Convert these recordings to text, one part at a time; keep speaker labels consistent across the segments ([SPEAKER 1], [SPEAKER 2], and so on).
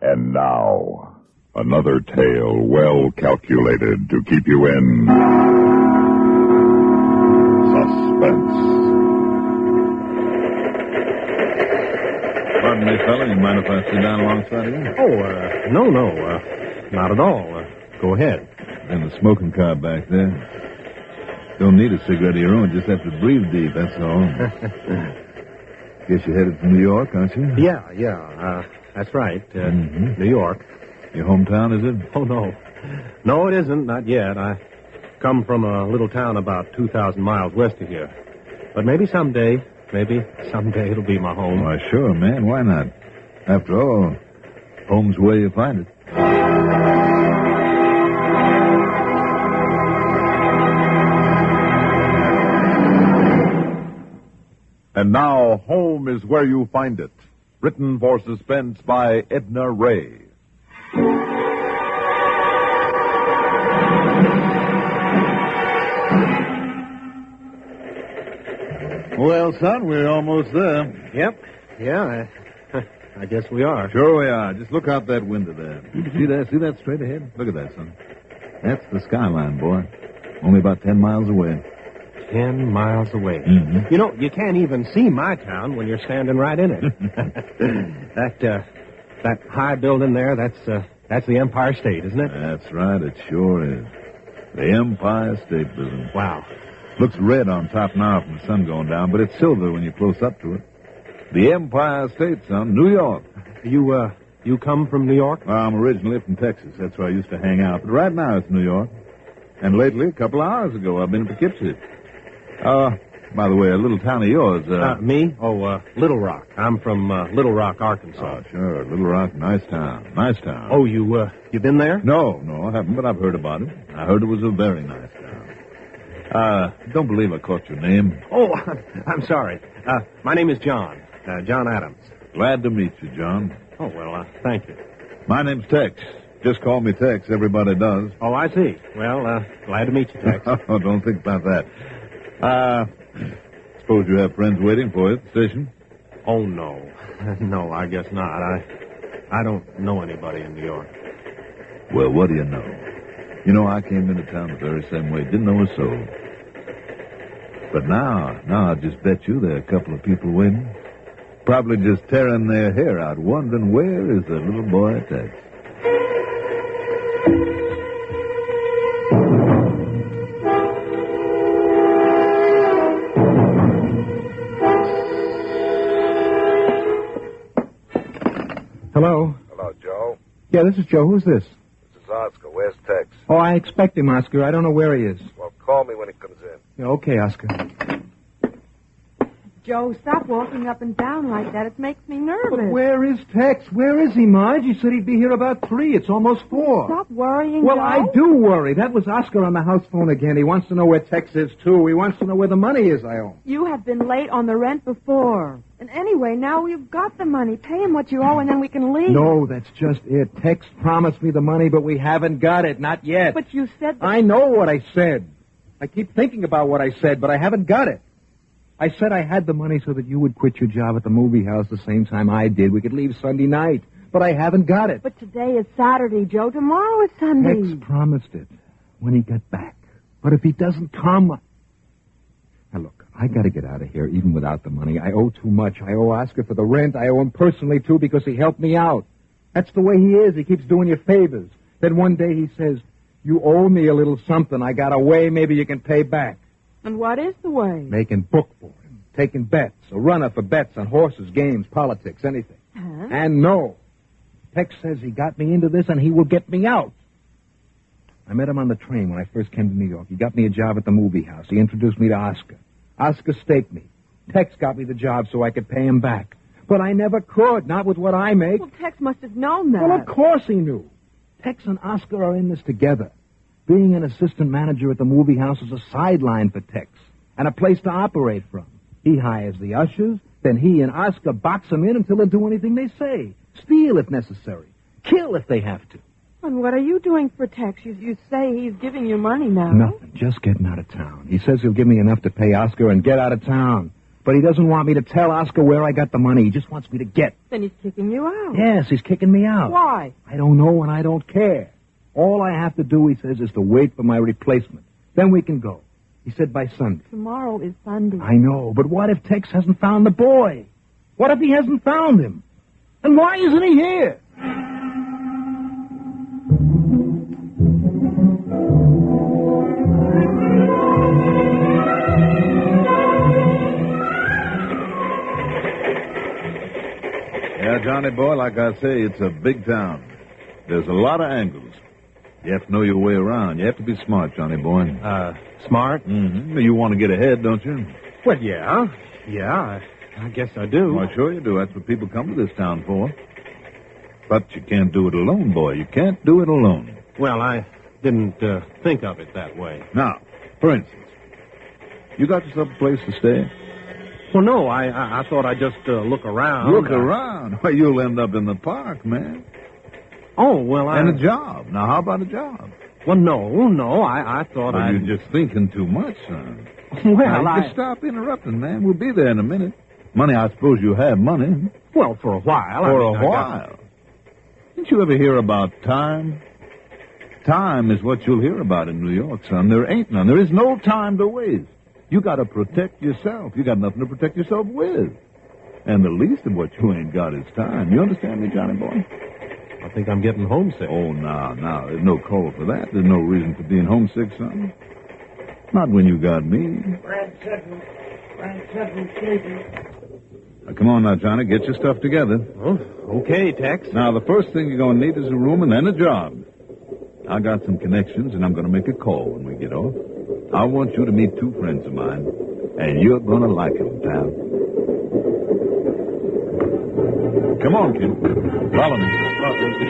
[SPEAKER 1] And now, another tale well calculated to keep you in suspense.
[SPEAKER 2] Pardon me, fella. You mind if I sit down alongside of you?
[SPEAKER 3] Oh, no, not at all. Go ahead.
[SPEAKER 2] And the smoking car back there. Don't need a cigarette of your own. Just have to breathe deep, that's all. Guess you're headed for New York, aren't you?
[SPEAKER 3] Yeah. That's right. New York.
[SPEAKER 2] Your hometown, is it?
[SPEAKER 3] Oh, no. No, it isn't. Not yet. I come from a little town about 2,000 miles west of here. But maybe someday it'll be my home.
[SPEAKER 2] Why, sure, man. Why not? After all, home's where you find it.
[SPEAKER 1] And now, Home is Where You Find It. Written for suspense by Edna Ray.
[SPEAKER 2] Well, son, we're almost there.
[SPEAKER 3] Yep. Yeah, I guess we are.
[SPEAKER 2] Sure we are. Just look out that window there. See that straight ahead? Look at that, son. That's the skyline, boy. Only about 10 miles away.
[SPEAKER 3] 10 miles away.
[SPEAKER 2] Mm-hmm.
[SPEAKER 3] You know, you can't even see my town when you're standing right in it. That high building there, that's the Empire State, isn't it?
[SPEAKER 2] That's right, it sure is. The Empire State Building.
[SPEAKER 3] Wow.
[SPEAKER 2] Looks red on top now from the sun going down, but it's silver when you're close up to it. The Empire State, son, New York.
[SPEAKER 3] You come from New York?
[SPEAKER 2] Well, I'm originally from Texas. That's where I used to hang out. But right now it's New York. And lately, a couple of hours ago, I've been in Poughkeepsie. By the way, a little town of yours.
[SPEAKER 3] Me? Oh, Little Rock. I'm from Little Rock, Arkansas.
[SPEAKER 2] Oh, sure. Little Rock, nice town. Nice town.
[SPEAKER 3] Oh, you been there?
[SPEAKER 2] No, I haven't, but I've heard about it. I heard it was a very nice town. Don't believe I caught your name.
[SPEAKER 3] Oh, I'm sorry. My name is John. John Adams.
[SPEAKER 2] Glad to meet you, John.
[SPEAKER 3] Oh, well, thank you.
[SPEAKER 2] My name's Tex. Just call me Tex. Everybody does.
[SPEAKER 3] Oh, I see. Well, glad to meet you, Tex.
[SPEAKER 2] Oh, don't think about that. Suppose you have friends waiting for you at the station?
[SPEAKER 3] Oh, no. No, I guess not. I don't know anybody in New York.
[SPEAKER 2] Well, what do you know? You know, I came into town the very same way. Didn't know a soul. But now I just bet you there are a couple of people waiting. Probably just tearing their hair out, wondering where is the little boy Tex.
[SPEAKER 3] Hello?
[SPEAKER 4] Hello, Joe.
[SPEAKER 3] Yeah, this is Joe. Who's this?
[SPEAKER 4] This is Oscar. Where's Tex?
[SPEAKER 3] Oh, I expect him, Oscar. I don't know where he is.
[SPEAKER 4] Well, call me when he comes in.
[SPEAKER 3] Yeah, okay, Oscar.
[SPEAKER 5] Joe, stop walking up and down like that. It makes me nervous.
[SPEAKER 3] But where is Tex? Where is he, Marge? He said he'd be here about 3. It's almost 4.
[SPEAKER 5] Stop worrying,
[SPEAKER 3] Well,
[SPEAKER 5] Joe.
[SPEAKER 3] I do worry. That was Oscar on the house phone again. He wants to know where Tex is, too. He wants to know where the money is I owe.
[SPEAKER 5] You have been late on the rent before. And anyway, now we've got the money. Pay him what you owe, and then we can leave.
[SPEAKER 3] No, that's just it. Tex promised me the money, but we haven't got it. Not yet.
[SPEAKER 5] But you said that...
[SPEAKER 3] I know what I said. I keep thinking about what I said, but I haven't got it. I said I had the money so that you would quit your job at the movie house the same time I did. We could leave Sunday night. But I haven't got it.
[SPEAKER 5] But today is Saturday, Joe. Tomorrow is Sunday.
[SPEAKER 3] Tex promised it when he got back. But if he doesn't come... Now, look, I got to get out of here even without the money. I owe too much. I owe Oscar for the rent. I owe him personally, too, because he helped me out. That's the way he is. He keeps doing you favors. Then one day he says, you owe me a little something. I got a way maybe you can pay back.
[SPEAKER 5] And what is the way?
[SPEAKER 3] Making book for him. Taking bets. A runner for bets on horses, games, politics, anything.
[SPEAKER 5] Huh?
[SPEAKER 3] And no. Tex says he got me into this and he will get me out. I met him on the train when I first came to New York. He got me a job at the movie house. He introduced me to Oscar. Oscar staked me. Tex got me the job so I could pay him back. But I never could, not with what I make.
[SPEAKER 5] Well, Tex must have known that.
[SPEAKER 3] Well, of course he knew. Tex and Oscar are in this together. Being an assistant manager at the movie house is a sideline for Tex and a place to operate from. He hires the ushers, then he and Oscar box them in until they'll do anything they say. Steal if necessary. Kill if they have to.
[SPEAKER 5] And what are you doing for Tex? You say he's giving you money now.
[SPEAKER 3] Nothing. Just getting out of town. He says he'll give me enough to pay Oscar and get out of town. But he doesn't want me to tell Oscar where I got the money. He just wants me to get.
[SPEAKER 5] Then he's kicking you out.
[SPEAKER 3] Yes, he's kicking me out.
[SPEAKER 5] Why?
[SPEAKER 3] I don't know and I don't care. All I have to do, he says, is to wait for my replacement. Then we can go. He said by Sunday.
[SPEAKER 5] Tomorrow is Sunday.
[SPEAKER 3] I know, but what if Tex hasn't found the boy? What if he hasn't found him? And why isn't he here?
[SPEAKER 2] Yeah, Johnny boy, like I say, it's a big town. There's a lot of angles. You have to know your way around. You have to be smart, Johnny boy.
[SPEAKER 6] Smart?
[SPEAKER 2] Mm-hmm. You want to get ahead, don't you?
[SPEAKER 6] Well, yeah. Yeah, I guess I do.
[SPEAKER 2] Well, sure you do. That's what people come to this town for. But you can't do it alone, boy. You can't do it alone.
[SPEAKER 6] Well, I didn't think of it that way.
[SPEAKER 2] Now, for instance, you got yourself a place to stay?
[SPEAKER 6] Well, no, I thought I'd just look around.
[SPEAKER 2] Look around? Well, you'll end up in the park, man.
[SPEAKER 6] Oh, well,
[SPEAKER 2] And a job. Now, how about a job?
[SPEAKER 6] Well, no, I thought
[SPEAKER 2] Well,
[SPEAKER 6] I'd...
[SPEAKER 2] you're just thinking too much, son.
[SPEAKER 6] Well,
[SPEAKER 2] Now, just stop interrupting, man. We'll be there in a minute. Money, I suppose you have money.
[SPEAKER 6] Well, for a while.
[SPEAKER 2] For a while. Didn't you ever hear about time? Time is what you'll hear about in New York, son. There ain't none. There is no time to waste. You got to protect yourself. You got nothing to protect yourself with. And the least of what you ain't got is time. You understand me, Johnny boy?
[SPEAKER 6] I think I'm getting homesick.
[SPEAKER 2] Oh, no. There's no call for that. There's no reason for being homesick, son. Not when you got me.
[SPEAKER 7] Brad Sutton, sleeping.
[SPEAKER 2] Now, come on now, Johnny. Get your stuff together.
[SPEAKER 6] Oh, okay, Tex.
[SPEAKER 2] Now, the first thing you're going to need is a room and then a job. I got some connections, and I'm going to make a call when we get off. I want you to meet two friends of mine, and you're going to like them, pal. Come on, kid. Follow me.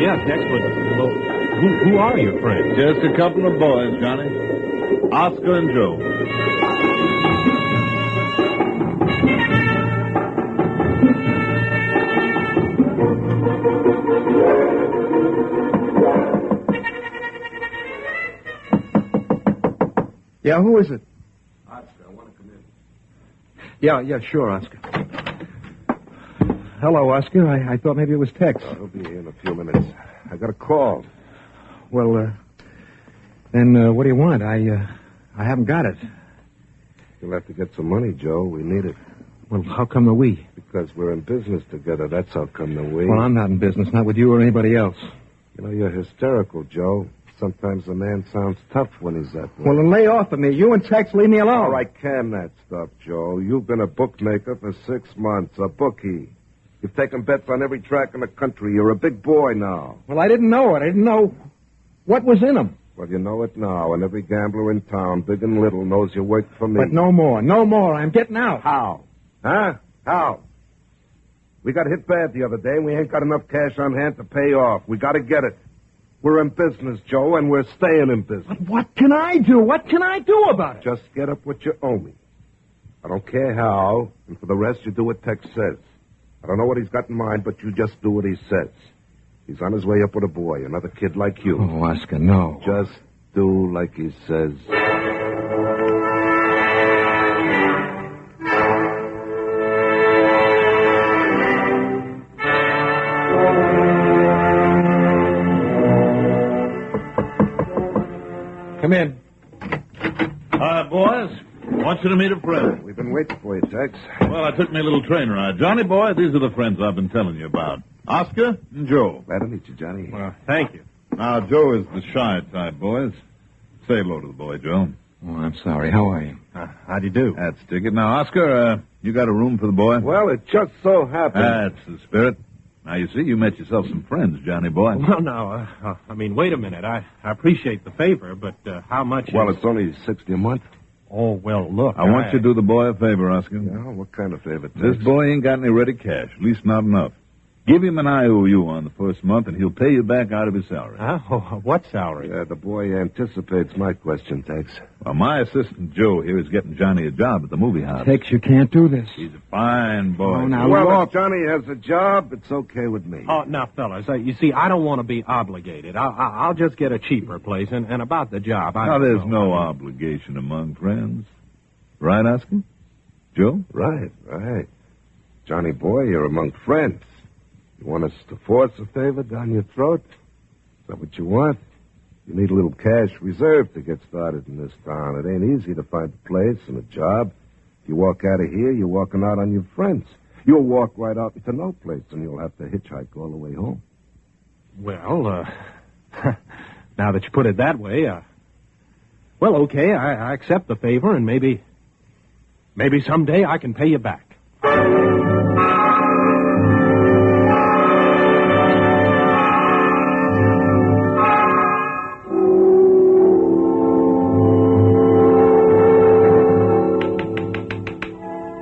[SPEAKER 6] Yeah, Tex, but well, who are your friends?
[SPEAKER 2] Just a couple of boys, Johnny. Oscar and Joe.
[SPEAKER 3] Yeah, who is it?
[SPEAKER 4] Oscar, I want to come in.
[SPEAKER 3] Yeah, sure, Oscar. Hello, Oscar. I thought maybe it was Tex.
[SPEAKER 4] He'll be here in a few minutes. I got a call.
[SPEAKER 3] Well, then what do you want? I haven't got it.
[SPEAKER 4] You'll have to get some money, Joe. We need it.
[SPEAKER 3] Well, how come the we?
[SPEAKER 4] Because we're in business together. That's how come the we.
[SPEAKER 3] Well, I'm not in business, not with you or anybody else.
[SPEAKER 4] You know, you're hysterical, Joe. Sometimes a man sounds tough when he's that way.
[SPEAKER 3] Well, then lay off of me. You and Tex, leave me alone.
[SPEAKER 4] All right, can that stuff, Joe. You've been a bookmaker for 6 months, a bookie. You've taken bets on every track in the country. You're a big boy now.
[SPEAKER 3] Well, I didn't know it. I didn't know what was in them.
[SPEAKER 4] Well, you know it now, and every gambler in town, big and little, knows you work for me.
[SPEAKER 3] But no more. No more. I'm getting out.
[SPEAKER 4] How? Huh? How? We got hit bad the other day, and we ain't got enough cash on hand to pay off. We got to get it. We're in business, Joe, and we're staying in business.
[SPEAKER 3] But what can I do? What can I do about it?
[SPEAKER 4] Just get up what you owe me. I don't care how, and for the rest, you do what Tex says. I don't know what he's got in mind, but you just do what he says. He's on his way up with a boy, another kid like you.
[SPEAKER 3] Oh, Oscar, no.
[SPEAKER 4] Just do like he says.
[SPEAKER 3] Come in.
[SPEAKER 2] Hi, boys. Want you to meet a friend.
[SPEAKER 4] We've been waiting for you, Tex.
[SPEAKER 2] Well, I took me a little train ride. Johnny boy, these are the friends I've been telling you about. Oscar and Joe.
[SPEAKER 4] Glad to meet you, Johnny.
[SPEAKER 6] Well, thank you.
[SPEAKER 2] Now, Joe is the shy type, boys. Say hello to the boy, Joe.
[SPEAKER 3] Oh, I'm sorry. How are you?
[SPEAKER 6] How'd you do?
[SPEAKER 2] That's ticket. Now, Oscar, you got a room for the boy?
[SPEAKER 4] Well, it just so happened.
[SPEAKER 2] That's the spirit. Now, you see, you met yourself some friends, Johnny boy.
[SPEAKER 6] Well, now, wait a minute. I appreciate the favor, but how much
[SPEAKER 4] Well,
[SPEAKER 6] is...
[SPEAKER 4] it's only $60 a month.
[SPEAKER 6] Oh, well, look.
[SPEAKER 2] I want you to do the boy a favor, Oscar.
[SPEAKER 4] Yeah, what kind of favor, Tex?
[SPEAKER 2] This boy ain't got any ready cash, at least not enough. Give him an IOU on the first month, and he'll pay you back out of his salary.
[SPEAKER 6] What salary?
[SPEAKER 4] Yeah, the boy anticipates my question, Tex.
[SPEAKER 2] Well, my assistant, Joe, here is getting Johnny a job at the movie house.
[SPEAKER 3] Tex, you can't do this.
[SPEAKER 2] He's a fine boy.
[SPEAKER 3] Oh, now,
[SPEAKER 4] Well,
[SPEAKER 3] look.
[SPEAKER 4] if Johnny has a job, it's okay with me.
[SPEAKER 6] Oh, now, fellas, you see, I don't want to be obligated. I'll just get a cheaper place, and about the job,
[SPEAKER 2] Now, there's no obligation among friends. Right, Oscar? Joe?
[SPEAKER 4] Right. Johnny boy, you're among friends. You want us to force a favor down your throat? Is that what you want? You need a little cash reserve to get started in this town. It ain't easy to find a place and a job. If you walk out of here, you're walking out on your friends. You'll walk right out into no place, and you'll have to hitchhike all the way home.
[SPEAKER 6] Well, now that you put it that way, well, okay, I accept the favor, and maybe someday I can pay you back.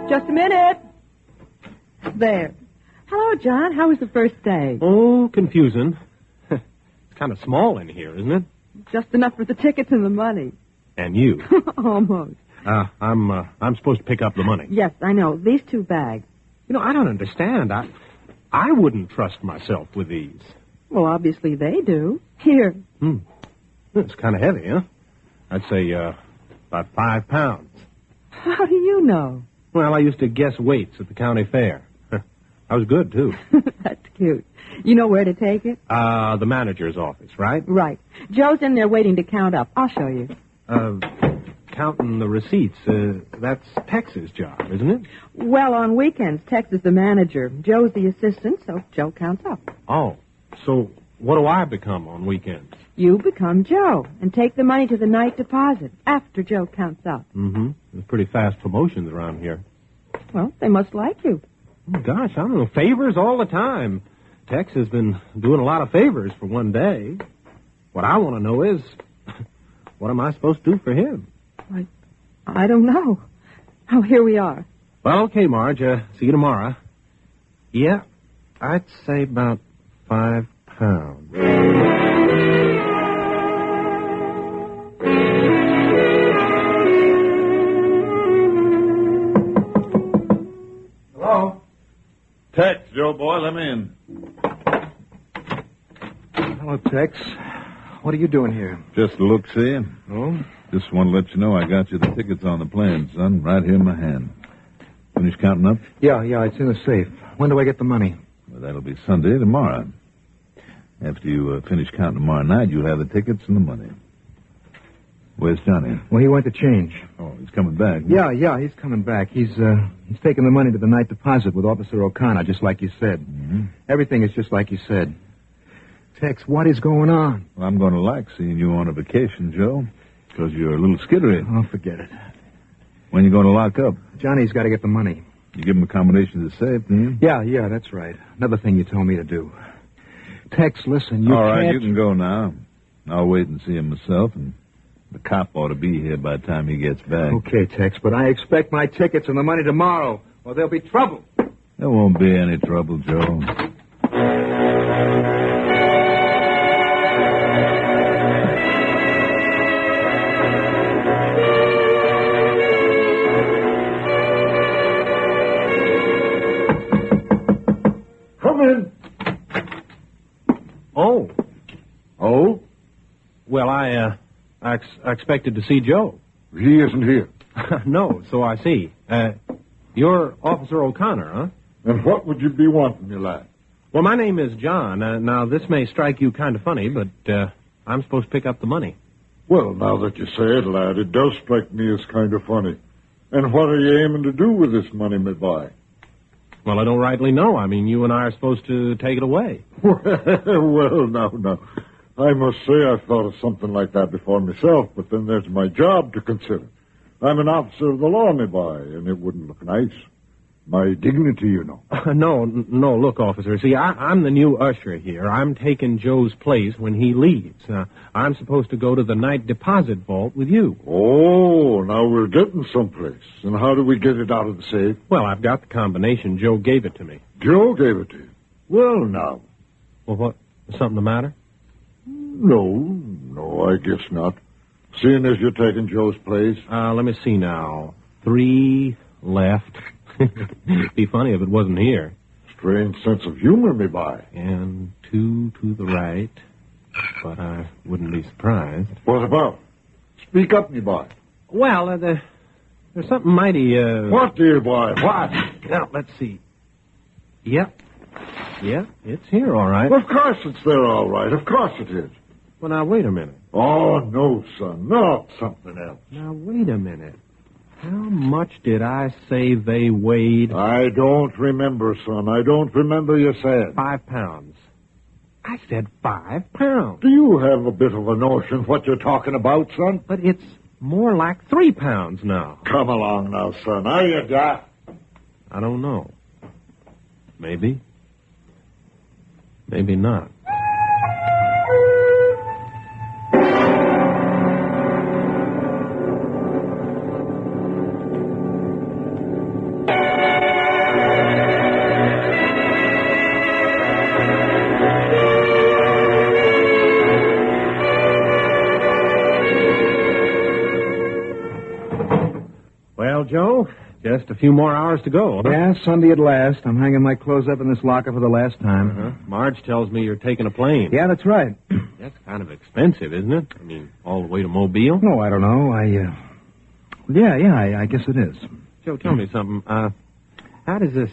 [SPEAKER 5] Just a minute. There. Hello, John. How was the first day?
[SPEAKER 6] Oh, confusing. It's kind of small in here, isn't it?
[SPEAKER 5] Just enough for the tickets and the money.
[SPEAKER 6] And you.
[SPEAKER 5] Almost.
[SPEAKER 6] I'm supposed to pick up the money.
[SPEAKER 5] Yes, I know. These 2 bags.
[SPEAKER 6] You know, I don't understand. I wouldn't trust myself with these.
[SPEAKER 5] Well, obviously they do. Here.
[SPEAKER 6] It's kind of heavy, huh? I'd say, about 5 pounds.
[SPEAKER 5] How do you know?
[SPEAKER 6] Well, I used to guess weights at the county fair. I was good, too.
[SPEAKER 5] That's cute. You know where to take it?
[SPEAKER 6] The manager's office, right?
[SPEAKER 5] Right. Joe's in there waiting to count up. I'll show you.
[SPEAKER 6] Counting the receipts, that's Tex's job, isn't it?
[SPEAKER 5] Well, on weekends, Tex is the manager. Joe's the assistant, so Joe counts up.
[SPEAKER 6] Oh, so what do I become on weekends?
[SPEAKER 5] You become Joe and take the money to the night deposit after Joe counts up.
[SPEAKER 6] Mm-hmm. There's pretty fast promotions around here.
[SPEAKER 5] Well, they must like you.
[SPEAKER 6] Oh, gosh, I don't know. Favors all the time. Tex has been doing a lot of favors for one day. What I want to know is, what am I supposed to do for him?
[SPEAKER 5] I don't know. Oh, here we are.
[SPEAKER 6] Well, okay, Marge. See you tomorrow. Yeah, I'd say about 5 pounds.
[SPEAKER 3] Hello?
[SPEAKER 2] Tex, Joe boy, let me in.
[SPEAKER 3] Hello, Tex. What are you doing here?
[SPEAKER 2] Just a look, see?
[SPEAKER 3] Oh?
[SPEAKER 2] Just want to let you know I got you the tickets on the plane, son, right here in my hand. Finish counting up?
[SPEAKER 3] Yeah, it's in the safe. When do I get the money?
[SPEAKER 2] Well, that'll be Sunday, tomorrow. After you finish counting tomorrow night, you'll have the tickets and the money. Where's Johnny?
[SPEAKER 3] Well, he went to change.
[SPEAKER 2] Oh, he's coming back.
[SPEAKER 3] Yeah, he's coming back. He's taking the money to the night deposit with Officer O'Connor, just like you said.
[SPEAKER 2] Mm-hmm.
[SPEAKER 3] Everything is just like you said. Tex, what is going on?
[SPEAKER 2] Well, I'm going to like seeing you on a vacation, Joe, because you're a little skittery.
[SPEAKER 3] Oh, forget it.
[SPEAKER 2] When you going to lock up?
[SPEAKER 3] Johnny's got to get the money.
[SPEAKER 2] You give him accommodation to the safe, do you?
[SPEAKER 3] Yeah, that's right. Another thing you told me to do. Tex, listen, you
[SPEAKER 2] All right,
[SPEAKER 3] can't...
[SPEAKER 2] you can go now. I'll wait and see him myself, and the cop ought to be here by the time he gets back.
[SPEAKER 3] Okay, Tex, but I expect my tickets and the money tomorrow, or there'll be trouble.
[SPEAKER 2] There won't be any trouble, Joe.
[SPEAKER 7] Come in.
[SPEAKER 6] Oh.
[SPEAKER 7] Oh?
[SPEAKER 6] Well, I expected to see Joe.
[SPEAKER 7] He isn't here.
[SPEAKER 6] No, so I see. You're Officer O'Connor, huh?
[SPEAKER 7] And what would you be wanting, you lad?
[SPEAKER 6] Well, my name is John. Now, this may strike you kind of funny, but I'm supposed to pick up the money.
[SPEAKER 7] Well, now that you say it, lad, it does strike me as kind of funny. And what are you aiming to do with this money, my boy?
[SPEAKER 6] Well, I don't rightly know. I mean, you and I are supposed to take it away.
[SPEAKER 7] Well, now. I must say I've thought of something like that before myself, but then there's my job to consider. I'm an officer of the law, my boy, and it wouldn't look nice. My dignity, you know.
[SPEAKER 6] No, look, officer. See, I'm the new usher here. I'm taking Joe's place when he leaves. I'm supposed to go to the night deposit vault with you.
[SPEAKER 7] Oh, now we're getting someplace. And how do we get it out of the safe?
[SPEAKER 6] Well, I've got the combination. Joe gave it to me.
[SPEAKER 7] Joe gave it to you. Well, now.
[SPEAKER 6] Well, what? Something the matter?
[SPEAKER 7] No, I guess not. Seeing as you're taking Joe's place.
[SPEAKER 6] Let me see now. 3 left. Be funny if it wasn't here.
[SPEAKER 7] Strange sense of humor, me boy.
[SPEAKER 6] And 2 to the right. But I wouldn't be surprised.
[SPEAKER 7] What about? Speak up, me boy.
[SPEAKER 6] Well, There's something mighty,
[SPEAKER 7] What, dear boy? What?
[SPEAKER 6] Now, let's see. Yep. Yep, it's here, all right.
[SPEAKER 7] Of course it's there, all right. Of course it is.
[SPEAKER 6] Well, now, wait a minute.
[SPEAKER 7] Oh, no, son. No, something else.
[SPEAKER 6] Now, wait a minute. How much did I say they weighed?
[SPEAKER 7] I don't remember, son. I don't remember you saying.
[SPEAKER 6] 5 pounds. I said 5 pounds.
[SPEAKER 7] Do you have a bit of a notion what you're talking about, son?
[SPEAKER 6] But it's more like 3 pounds now.
[SPEAKER 7] Come along now, son. Are you daft?
[SPEAKER 6] I don't know. Maybe. Maybe not. Well, Joe, just a few more hours to go. Huh?
[SPEAKER 3] Yeah, Sunday at last. I'm hanging my clothes up in this locker for the last time.
[SPEAKER 6] Uh-huh. Marge tells me you're taking a plane.
[SPEAKER 3] Yeah, that's right.
[SPEAKER 6] That's kind of expensive, isn't it? I mean, all the way to Mobile.
[SPEAKER 3] No, I don't know. I guess it is.
[SPEAKER 6] Joe, tell me something. How does this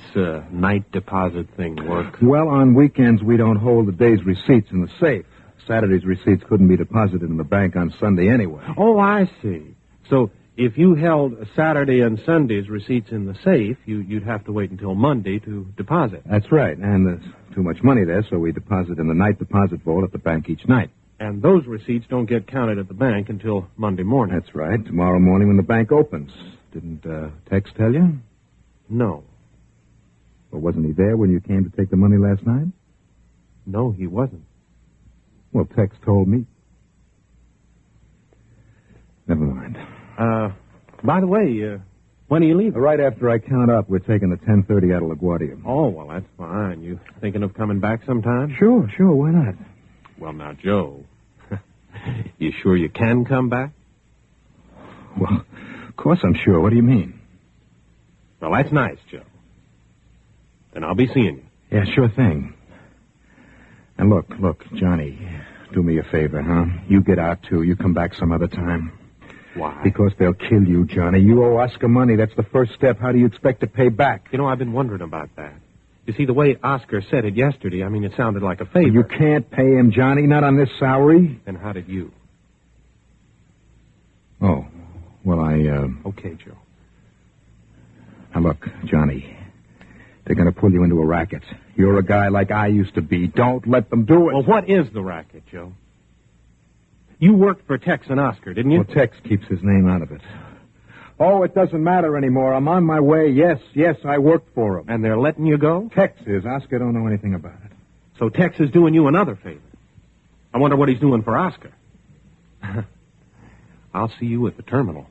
[SPEAKER 6] night deposit thing work?
[SPEAKER 3] Well, on weekends, we don't hold the day's receipts in the safe. Saturday's receipts couldn't be deposited in the bank on Sunday anyway.
[SPEAKER 6] Oh, I see. So if you held Saturday and Sunday's receipts in the safe, you'd have to wait until Monday to deposit.
[SPEAKER 3] That's right. And there's too much money there, so we deposit in the night deposit vault at the bank each night.
[SPEAKER 6] And those receipts don't get counted at the bank until Monday morning.
[SPEAKER 3] That's right. Tomorrow morning when the bank opens. Didn't Tex tell you?
[SPEAKER 6] No.
[SPEAKER 3] Well, wasn't he there when you came to take the money last night?
[SPEAKER 6] No, he wasn't.
[SPEAKER 3] Well, Tex told me. Never mind.
[SPEAKER 6] By the way, when are you leaving?
[SPEAKER 3] Right after I count up, we're taking the 10:30 out of LaGuardia.
[SPEAKER 6] Oh, well, that's fine. You thinking of coming back sometime?
[SPEAKER 3] Sure, why not?
[SPEAKER 6] Well, now, Joe, you sure you can come back?
[SPEAKER 3] Well, of course I'm sure. What do you mean?
[SPEAKER 6] Well, that's nice, Joe. Then I'll be seeing you.
[SPEAKER 3] Yeah, sure thing. And look, Johnny, do me a favor, huh? You get out, too. You come back some other time.
[SPEAKER 6] Why?
[SPEAKER 3] Because they'll kill you, Johnny. You owe Oscar money. That's the first step. How do you expect to pay back?
[SPEAKER 6] You know, I've been wondering about that. You see, the way Oscar said it yesterday, I mean, it sounded like a favor.
[SPEAKER 3] You can't pay him, Johnny, not on this salary.
[SPEAKER 6] Then how did you?
[SPEAKER 3] Oh, well,
[SPEAKER 6] Okay, Joe.
[SPEAKER 3] Now, look, Johnny, they're going to pull you into a racket. You're a guy like I used to be. Don't let them do it.
[SPEAKER 6] Well, what is the racket, Joe? You worked for Tex and Oscar, didn't you?
[SPEAKER 3] Well, Tex keeps his name out of it. Oh, it doesn't matter anymore. I'm on my way. Yes, I worked for him.
[SPEAKER 6] And they're letting you go?
[SPEAKER 3] Tex is. Oscar don't know anything about it.
[SPEAKER 6] So Tex is doing you another favor. I wonder what he's doing for Oscar. I'll see you at the terminal.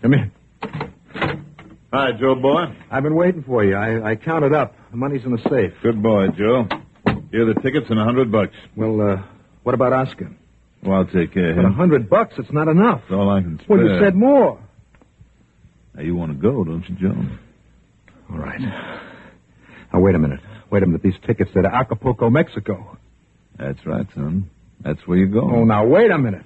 [SPEAKER 3] Come in.
[SPEAKER 2] Hi, Joe boy.
[SPEAKER 3] I've been waiting for you. I counted up. The money's in the safe.
[SPEAKER 2] Good boy, Joe. Here are the tickets and $100.
[SPEAKER 3] Well, what about Oscar?
[SPEAKER 2] Well, I'll take care of
[SPEAKER 3] But
[SPEAKER 2] him.
[SPEAKER 3] $100, it's not enough.
[SPEAKER 2] That's all I can spare.
[SPEAKER 3] Well, you said more.
[SPEAKER 2] Now, you want to go, don't you, Joe?
[SPEAKER 3] All right. Now, wait a minute. These tickets are to Acapulco, Mexico.
[SPEAKER 2] That's right, son. That's where you go.
[SPEAKER 3] Oh, now, wait a minute.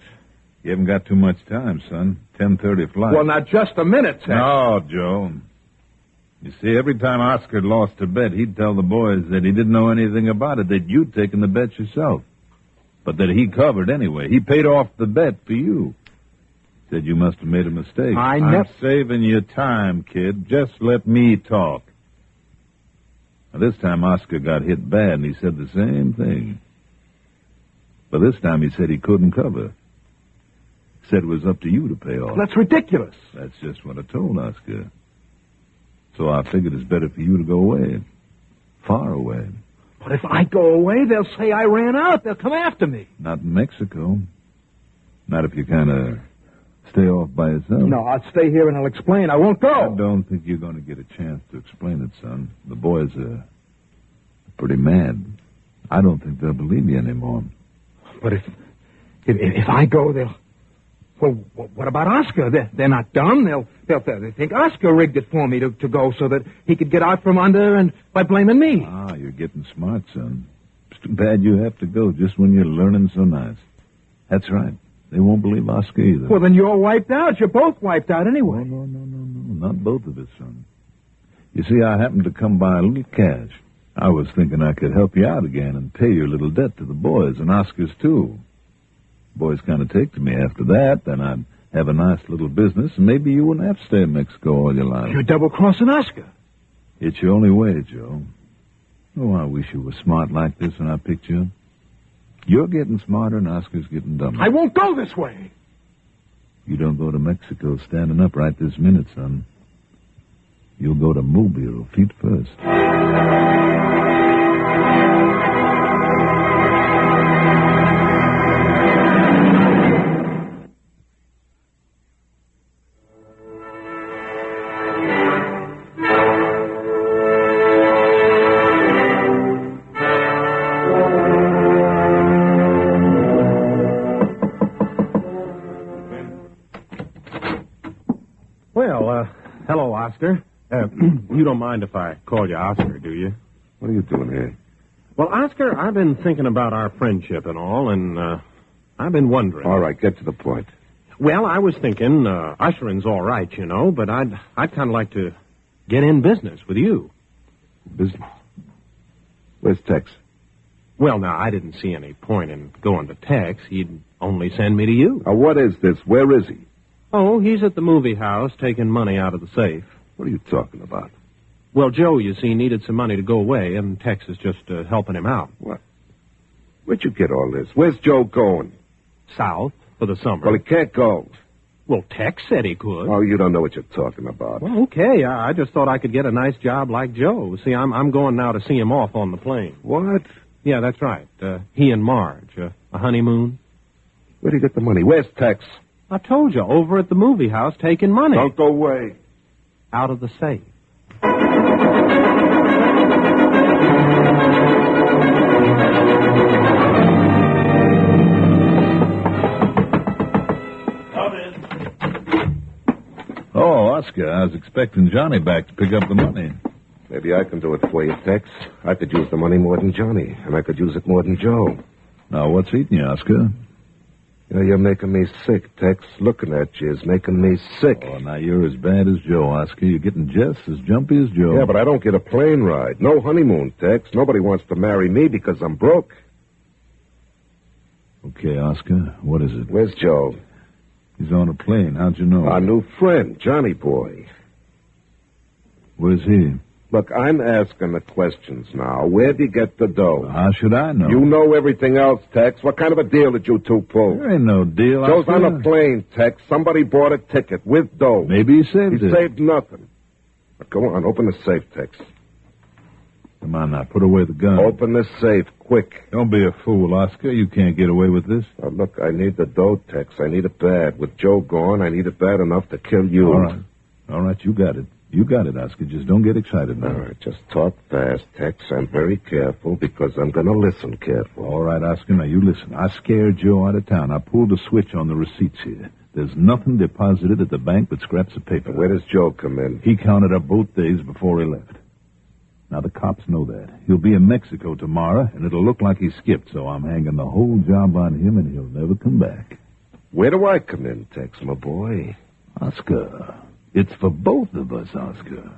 [SPEAKER 2] You haven't got too much time, son. 10:30 flight.
[SPEAKER 3] Well, now, just a minute, Tex.
[SPEAKER 2] No, Joe. You see, every time Oscar lost a bet, he'd tell the boys that he didn't know anything about it, that you'd taken the bet yourself. But that he covered anyway. He paid off the bet for you. Said you must have made a mistake. I'm saving you time, kid. Just let me talk. Now, this time Oscar got hit bad, and he said the same thing. But this time he said he couldn't cover. Said it was up to you to pay off.
[SPEAKER 3] That's ridiculous.
[SPEAKER 2] That's just what I told Oscar. So I figured it's better for you to go away. Far away.
[SPEAKER 3] But if I go away, they'll say I ran out. They'll come after me.
[SPEAKER 2] Not in Mexico. Not if you kind of stay off by yourself.
[SPEAKER 3] No, I'll stay here and I'll explain. I won't go.
[SPEAKER 2] I don't think you're going to get a chance to explain it, son. The boys are pretty mad. I don't think they'll believe you anymore.
[SPEAKER 3] But if I go, they'll... Well, what about Oscar? They're not dumb. They'll think Oscar rigged it for me to go so that he could get out from under and by blaming me.
[SPEAKER 2] Ah, you're getting smart, son. It's too bad you have to go just when you're learning so nice. That's right. They won't believe Oscar either.
[SPEAKER 3] Well, then you're wiped out. You're both wiped out anyway.
[SPEAKER 2] No. Not both of us, son. You see, I happened to come by a little cash. I was thinking I could help you out again and pay your little debt to the boys and Oscar's, too. Boys kind of take to me after that, then I'd have a nice little business, and maybe you wouldn't have to stay in Mexico all your life.
[SPEAKER 3] You're double-crossing Oscar.
[SPEAKER 2] It's your only way, Joe. Oh, I wish you were smart like this when I picked you. You're getting smarter and Oscar's getting dumber.
[SPEAKER 3] I won't go this way.
[SPEAKER 2] You don't go to Mexico standing up right this minute, son. You'll go to Mobile feet first.
[SPEAKER 6] Well, hello, Oscar. You don't mind if I call you Oscar, do you?
[SPEAKER 4] What are you doing here?
[SPEAKER 6] Well, Oscar, I've been thinking about our friendship and all, and I've been wondering.
[SPEAKER 4] All right, get to the point.
[SPEAKER 6] Well, I was thinking ushering's all right, you know, but I'd kind of like to get in business with you.
[SPEAKER 4] Business? Where's Tex?
[SPEAKER 6] Well, now, I didn't see any point in going to Tex. He'd only send me to you.
[SPEAKER 4] What is this? Where is he?
[SPEAKER 6] Oh, he's at the movie house taking money out of the safe.
[SPEAKER 4] What are you talking about?
[SPEAKER 6] Well, Joe, you see, needed some money to go away, and Tex is just helping him out.
[SPEAKER 4] What? Where'd you get all this? Where's Joe going?
[SPEAKER 6] South for the summer.
[SPEAKER 4] Well, he can't go.
[SPEAKER 6] Well, Tex said he could.
[SPEAKER 4] Oh, you don't know what you're talking about.
[SPEAKER 6] Well, okay. I just thought I could get a nice job like Joe. See, I'm going now to see him off on the plane.
[SPEAKER 4] What?
[SPEAKER 6] Yeah, that's right. He and Marge. A honeymoon.
[SPEAKER 4] Where'd he get the money? Where's Tex?
[SPEAKER 6] I told you, over at the movie house taking money.
[SPEAKER 4] Don't go away.
[SPEAKER 6] Out of the safe.
[SPEAKER 2] Oh, Oscar, I was expecting Johnny back to pick up the money.
[SPEAKER 4] Maybe I can do it for you, Tex. I could use the money more than Johnny, and I could use it more than Joe.
[SPEAKER 2] Now, what's eating you, Oscar?
[SPEAKER 4] You know, you're making me sick, Tex. Looking at you is making me sick.
[SPEAKER 2] Oh, now you're as bad as Joe, Oscar. You're getting just as jumpy as Joe.
[SPEAKER 4] Yeah, but I don't get a plane ride. No honeymoon, Tex. Nobody wants to marry me because I'm broke.
[SPEAKER 2] Okay, Oscar, what is it?
[SPEAKER 4] Where's Joe?
[SPEAKER 2] He's on a plane. How'd you know?
[SPEAKER 4] Our new friend, Johnny Boy.
[SPEAKER 2] Where's he?
[SPEAKER 4] Look, I'm asking the questions now. Where'd he get the dough?
[SPEAKER 2] How should I know?
[SPEAKER 4] You know everything else, Tex. What kind of a deal did you two pull?
[SPEAKER 2] There ain't no deal,
[SPEAKER 4] Joe's
[SPEAKER 2] Oscar.
[SPEAKER 4] on a plane, Tex. Somebody bought a ticket with dough.
[SPEAKER 2] Maybe he saved
[SPEAKER 4] He
[SPEAKER 2] it.
[SPEAKER 4] saved nothing. But go on, open the safe, Tex.
[SPEAKER 2] Come on now, put away the gun.
[SPEAKER 4] Open the safe, quick.
[SPEAKER 2] Don't be a fool, Oscar. You can't get away with this.
[SPEAKER 4] Now, look, I need the dough, Tex. I need it bad. With Joe gone, I need it bad enough to kill you.
[SPEAKER 2] All right, you got it. You got it, Oscar. Just don't get excited now.
[SPEAKER 4] All right, just talk fast, Tex. I'm very careful because I'm going to listen careful.
[SPEAKER 2] All right, Oscar, now you listen. I scared Joe out of town. I pulled a switch on the receipts here. There's nothing deposited at the bank but scraps of paper.
[SPEAKER 4] Where does Joe come in?
[SPEAKER 2] He counted up both days before he left. Now, the cops know that. He'll be in Mexico tomorrow, and it'll look like he skipped, so I'm hanging the whole job on him, and he'll never come back.
[SPEAKER 4] Where do I come in, Tex, my boy?
[SPEAKER 2] Oscar, it's for both of us, Oscar.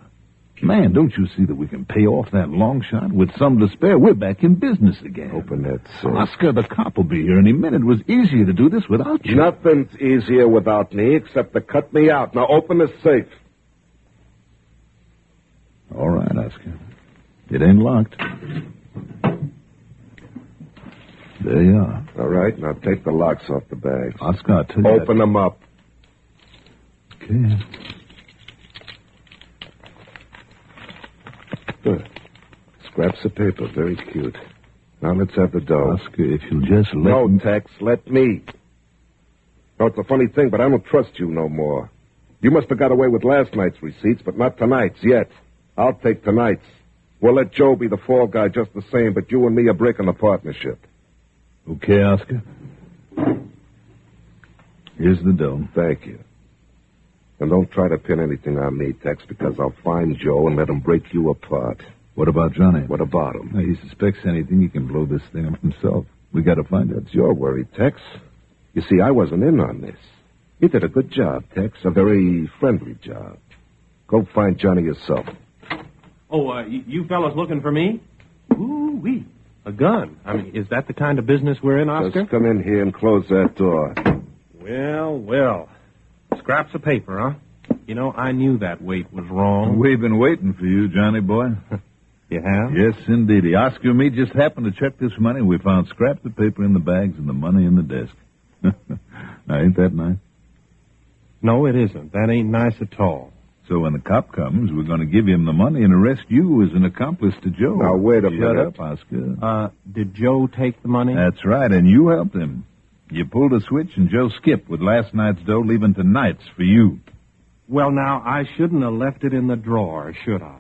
[SPEAKER 2] Man, don't you see that we can pay off that long shot? With some to spare, we're back in business again.
[SPEAKER 4] Open that safe.
[SPEAKER 2] Oscar, the cop will be here any minute. It was easier to do this without you.
[SPEAKER 4] Nothing's easier without me except to cut me out. Now open the safe.
[SPEAKER 2] All right, Oscar. It ain't locked. There you are.
[SPEAKER 4] All right, now take the locks off the bags.
[SPEAKER 2] Oscar, I'll tell you
[SPEAKER 4] Open them up.
[SPEAKER 2] Okay.
[SPEAKER 4] Good. Scraps of paper, very cute. Now let's have the dough.
[SPEAKER 2] Oscar, if you'll just let
[SPEAKER 4] No,
[SPEAKER 2] me...
[SPEAKER 4] Tex, let me. No, it's a funny thing, but I don't trust you no more. You must have got away with last night's receipts, but not tonight's yet. I'll take tonight's. We'll let Joe be the fall guy just the same, but you and me are breaking the partnership.
[SPEAKER 2] Okay, Oscar? Here Here's the dough.
[SPEAKER 4] Thank you. And don't try to pin anything on me, Tex, because I'll find Joe and let him break you apart.
[SPEAKER 2] What about Johnny?
[SPEAKER 4] What about him?
[SPEAKER 2] If he suspects anything, he can blow this thing up himself. We got to find it.
[SPEAKER 4] That's your worry, Tex. You see, I wasn't in on this. You did a good job, Tex. A very friendly job. Go find Johnny yourself.
[SPEAKER 6] Oh, you fellas looking for me? Ooh-wee. A gun. I mean, is that the kind of business we're in, Oscar?
[SPEAKER 4] Just come in here and close that door.
[SPEAKER 6] Well. Scraps of paper, huh? You know, I knew that weight was wrong.
[SPEAKER 2] We've been waiting for you, Johnny boy.
[SPEAKER 6] You have?
[SPEAKER 2] Yes, indeed. Oscar and me just happened to check this money. We found scraps of paper in the bags and the money in the desk. Now, ain't that nice?
[SPEAKER 6] No, it isn't. That ain't nice at all.
[SPEAKER 2] So when the cop comes, we're going to give him the money and arrest you as an accomplice to Joe.
[SPEAKER 4] Now, wait a
[SPEAKER 2] minute.
[SPEAKER 4] minute.
[SPEAKER 2] Shut up, Oscar.
[SPEAKER 6] Did Joe take the money?
[SPEAKER 2] That's right, and you helped him. You pulled a switch and Joe skipped with last night's dough, leaving tonight's for you.
[SPEAKER 6] Well, now, I shouldn't have left it in the drawer, should I?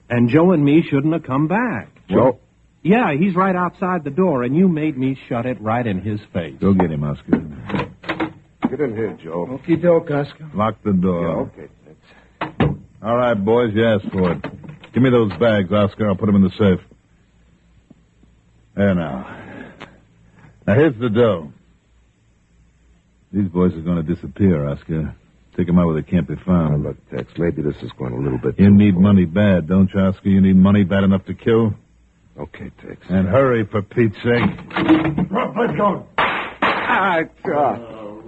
[SPEAKER 6] And Joe and me shouldn't have come back.
[SPEAKER 4] Joe?
[SPEAKER 6] Yeah, he's right outside the door, and you made me shut it right in his face.
[SPEAKER 2] Go get him, Oscar.
[SPEAKER 4] Get in here, Joe.
[SPEAKER 3] Okie doke, Oscar.
[SPEAKER 2] Lock the door.
[SPEAKER 4] Yeah, okay, Tex.
[SPEAKER 2] All right, boys, you asked for it. Give me those bags, Oscar. I'll put them in the safe. There now. Now, here's the dough. These boys are going to disappear, Oscar. Take them out where they can't be
[SPEAKER 4] Now,
[SPEAKER 2] found.
[SPEAKER 4] look, Tex, maybe this is going a little bit
[SPEAKER 2] You
[SPEAKER 4] too
[SPEAKER 2] need
[SPEAKER 4] far.
[SPEAKER 2] money bad, don't you, Oscar? You need money bad enough to kill?
[SPEAKER 4] Okay, Tex.
[SPEAKER 2] And hurry, for Pete's sake.
[SPEAKER 7] Drop my gun.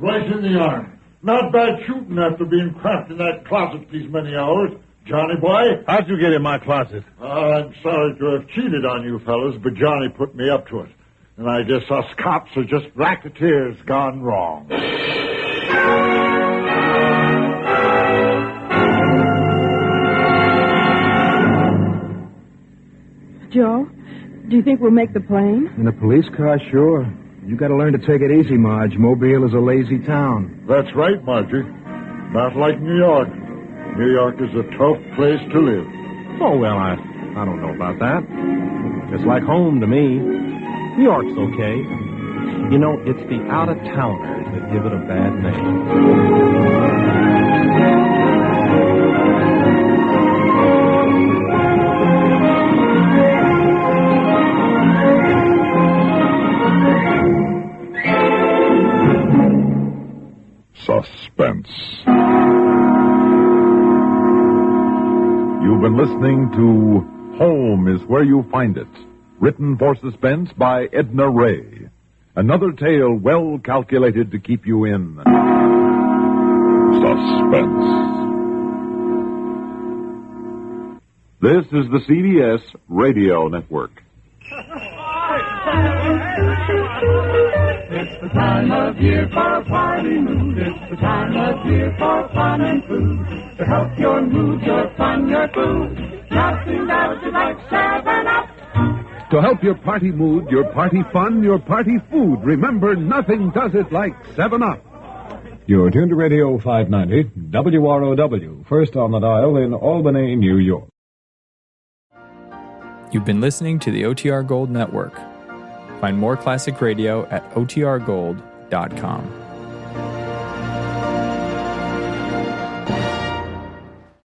[SPEAKER 7] Right in the arm. Not bad shooting after being cramped in that closet these many hours. Johnny boy?
[SPEAKER 2] How'd you get in my closet?
[SPEAKER 7] I'm sorry to have cheated on you fellas, but Johnny put me up to it. And I guess us cops are just racketeers gone wrong.
[SPEAKER 5] Joe, do you think we'll make the plane?
[SPEAKER 3] In a police car, sure. You got to learn to take it easy, Marge. Mobile is a lazy town.
[SPEAKER 7] That's right, Margie. Not like New York. New York is a tough place to live.
[SPEAKER 6] Oh, well, I don't know about that. It's like home to me. New York's okay. You know, it's the out-of-towners that give it a bad name.
[SPEAKER 1] Suspense. You've been listening to Home is Where You Find It, written for suspense by Edna Ray. Another tale well calculated to keep you in suspense. This is the CBS Radio Network.
[SPEAKER 8] It's the time of year for a party mood. It's the time of year for fun and food. To help your mood, your fun, your food. Nothing does it like 7-Up.
[SPEAKER 9] To help your party mood, your party fun, your party food, remember, nothing does it like 7-Up.
[SPEAKER 10] You're tuned to Radio 590, WROW, first on the dial in Albany, New York.
[SPEAKER 11] You've been listening to the OTR Gold Network. Find more classic radio at otrgold.com.